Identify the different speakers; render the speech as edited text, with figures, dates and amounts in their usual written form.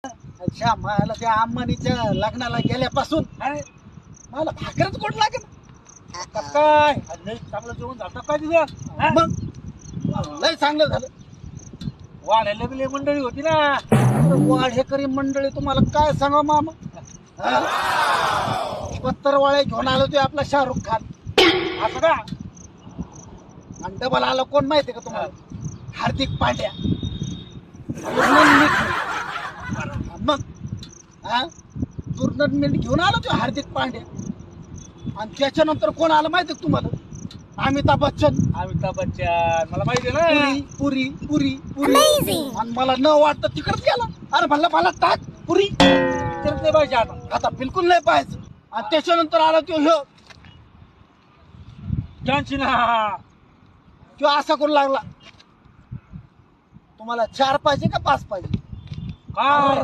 Speaker 1: अच्छा मला त्या अंबानीच्या लग्नाला गेल्यापासून अरे मला भाकरच गोड लागेल.
Speaker 2: काय लय चांगलं जेवण झालं काय तिथं?
Speaker 1: मग लय चांगलं झालं.
Speaker 2: वाढायला बी लय मंडळी होती ना.
Speaker 1: वाढेकरी मंडळी तुम्हाला काय सांगा मामा. 70 वाळे घेऊन आलो ते आपला शाहरुख खान.
Speaker 2: असं का?
Speaker 1: आणि डबल आला कोण माहितीये का तुम्हाला? हार्दिक पांड्या. मग टुर्नामेंट घेऊन आलो तो हार्दिक पांड्या. आणि त्याच्यानंतर कोण आलं माहितीये का तुम्हाला? अमिताभ बच्चन.
Speaker 2: मला माहिती आहे ना.
Speaker 1: पुरी पुरी पुरी पुरी. आणि मला न वाटतं तिकडच गेला. अरे म्हणलं मला टाक पुरी.
Speaker 2: तिकडच नाही पाहिजे
Speaker 1: आता बिलकुल नाही पाहायचं. आणि त्याच्यानंतर आला तो ह्यो
Speaker 2: त्यांची ना.
Speaker 1: तो असा करू लागला. तुम्हाला 4 पाहिजे का 5 पाहिजे?
Speaker 2: काय